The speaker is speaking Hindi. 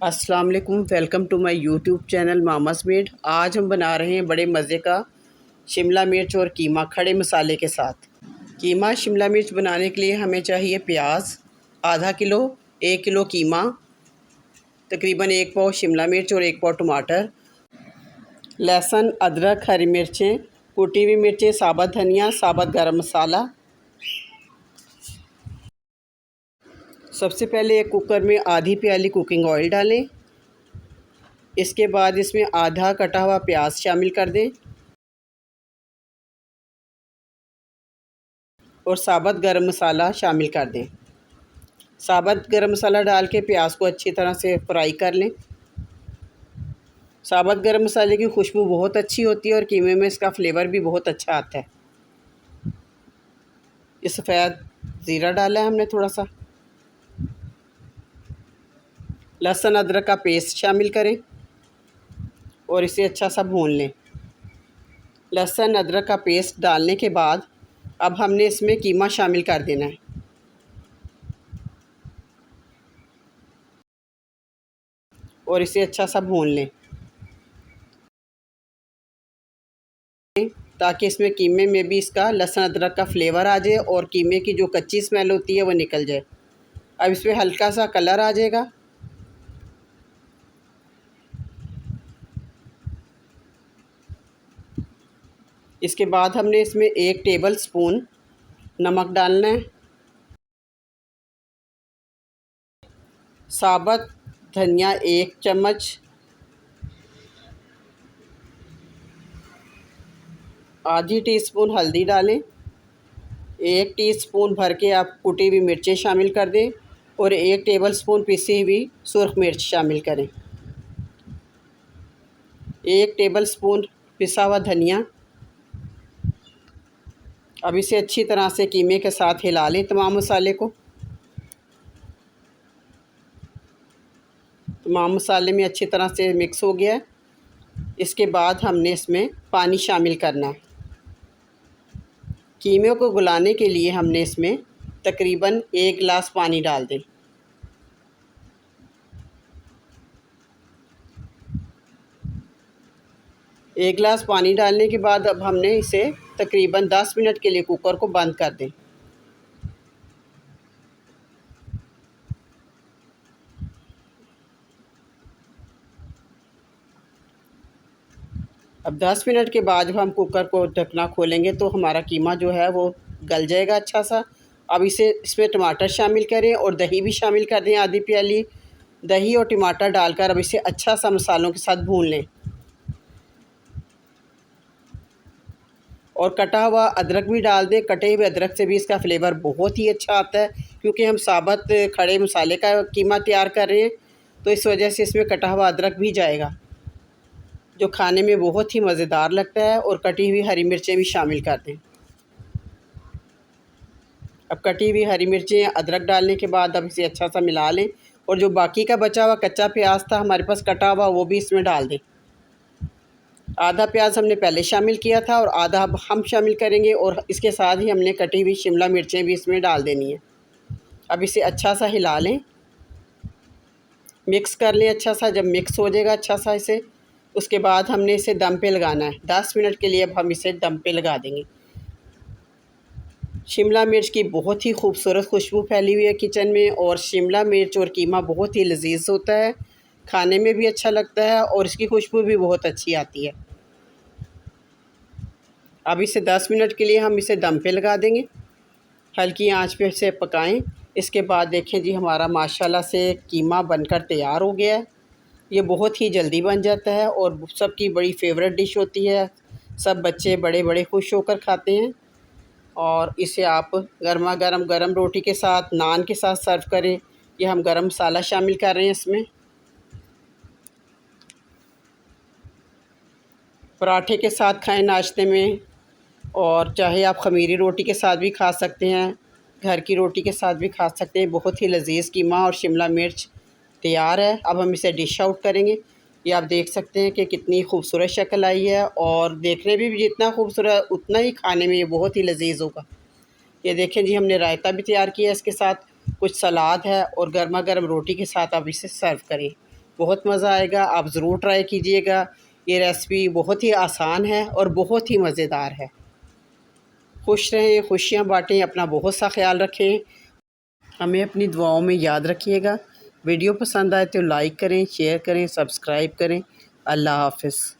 अस्सलाम वालेकुम, welcome to my YouTube channel mama's made. आज हम बना रहे हैं बड़े मज़े का शिमला मिर्च और कीमा खड़े मसाले के साथ। कीमा शिमला मिर्च बनाने के लिए हमें चाहिए प्याज आधा किलो, 1 किलो कीमा, तकरीबन 1 पाव शिमला मिर्च और 1 पाव टमाटर, लहसुन, अदरक, हरी मिर्चें, कुटी हुई मिर्चें, साबुत धनिया, साबुत गरम मसाला। सबसे पहले एक कुकर में आधी प्याली कुकिंग ऑयल डालें। इसके बाद इसमें आधा कटा हुआ प्याज शामिल कर दें और साबुत गरम मसाला शामिल कर दें। साबुत गरम मसाला डाल के प्याज को अच्छी तरह से फ्राई कर लें। साबुत गरम मसाले की खुशबू बहुत अच्छी होती है और कीमे में इसका फ्लेवर भी बहुत अच्छा आता है। ये सफ़ेद ज़ीरा डाला है हमने थोड़ा सा। लहसुन अदरक का पेस्ट शामिल करें और इसे अच्छा सा भून लें। लहसुन अदरक का पेस्ट डालने के बाद अब हमने इसमें कीमा शामिल कर देना है और इसे अच्छा सा भून लें ताकि इसमें कीमे में भी इसका लहसुन अदरक का फ्लेवर आ जाए और कीमे की जो कच्ची स्मेल होती है वो निकल जाए। अब इसमें हल्का सा कलर आ जाएगा। इसके बाद हमने इसमें 1 टेबल स्पून नमक डालना है। साबुत धनिया 1 चम्मच, आधी टीस्पून हल्दी डालें, 1 टीस्पून भर के आप कुटी हुई मिर्चें शामिल कर दें और 1 टेबलस्पून पिसी हुई सुरख मिर्च शामिल करें, 1 टेबलस्पून पिसा हुआ धनिया। अब इसे अच्छी तरह से कीमे के साथ हिला लें तमाम मसाले को। तमाम मसाले में अच्छी तरह से मिक्स हो गया है। इसके बाद हमने इसमें पानी शामिल करना है। कीमे को गलाने के लिए हमने इसमें तकरीबन 1 गिलास पानी डाल दें। एक गिलास पानी डालने के बाद अब हमने इसे तकरीबन 10 मिनट के लिए कुकर को बंद कर दें। अब 10 मिनट के बाद जब हम कुकर को ढकना खोलेंगे तो हमारा कीमा जो है वो गल जाएगा अच्छा सा। अब इसमें टमाटर शामिल करें और दही भी शामिल कर दें। आधी प्याली दही और टमाटर डालकर अब इसे अच्छा सा मसालों के साथ भून लें और कटा हुआ अदरक भी डाल दें। कटे हुए अदरक से भी इसका फ्लेवर बहुत ही अच्छा आता है क्योंकि हम साबुत खड़े मसाले का कीमा तैयार कर रहे हैं, तो इस वजह से इसमें कटा हुआ अदरक भी जाएगा जो खाने में बहुत ही मज़ेदार लगता है। और कटी हुई हरी मिर्चें भी शामिल कर दें। अब कटी हुई हरी मिर्चें अदरक डालने के बाद अब इसे अच्छा सा मिला लें और जो बाकी का बचा हुआ कच्चा प्याज था हमारे पास कटा हुआ वो भी इसमें डाल दें। आधा प्याज हमने पहले शामिल किया था और आधा अब हम शामिल करेंगे और इसके साथ ही हमने कटी हुई शिमला मिर्चें भी इसमें डाल देनी है। अब इसे अच्छा सा हिला लें, मिक्स कर लें अच्छा सा। जब मिक्स हो जाएगा अच्छा सा इसे, उसके बाद हमने इसे दम पे लगाना है 10 मिनट के लिए। अब हम इसे दम पे लगा देंगे। शिमला मिर्च की बहुत ही खूबसूरत खुशबू फैली हुई है किचन में और शिमला मिर्च और कीमा बहुत ही लजीज होता है, खाने में भी अच्छा लगता है और इसकी खुशबू भी बहुत अच्छी आती है। अब इसे 10 मिनट के लिए हम इसे दम पे लगा देंगे। हल्की आंच पे इसे पकाएं। इसके बाद देखें जी हमारा माशाल्लाह से कीमा बनकर तैयार हो गया है। ये बहुत ही जल्दी बन जाता है और सबकी बड़ी फेवरेट डिश होती है। सब बच्चे बड़े बड़े खुश होकर खाते हैं और इसे आप गर्मा गर्म गरम रोटी के साथ, नान के साथ सर्व करें। ये हम गरम मसाला शामिल कर रहे हैं इसमें। पराठे के साथ खाएं नाश्ते में, और चाहे आप ख़मीरी रोटी के साथ भी खा सकते हैं, घर की रोटी के साथ भी खा सकते हैं। बहुत ही लजीज़ कीमा और शिमला मिर्च तैयार है। अब हम इसे डिश आउट करेंगे। ये आप देख सकते हैं कि कितनी खूबसूरत शक्ल आई है और देखने में भी जितना खूबसूरत उतना ही खाने में ये बहुत ही लजीज़ होगा। ये देखें जी हमने रायता भी तैयार किया है, इसके साथ कुछ सलाद है और गर्मा गर्म रोटी के साथ आप इसे सर्व करें। बहुत मज़ा आएगा। आप ज़रूर ट्राई कीजिएगा। ये रेसिपी बहुत ही आसान है और बहुत ही मज़ेदार है। खुश रहें, खुशियाँ बाँटें, अपना बहुत सा ख्याल रखें। हमें अपनी दुआओं में याद रखिएगा। वीडियो पसंद आए तो लाइक करें, शेयर करें, सब्सक्राइब करें। अल्लाह हाफ़िज़।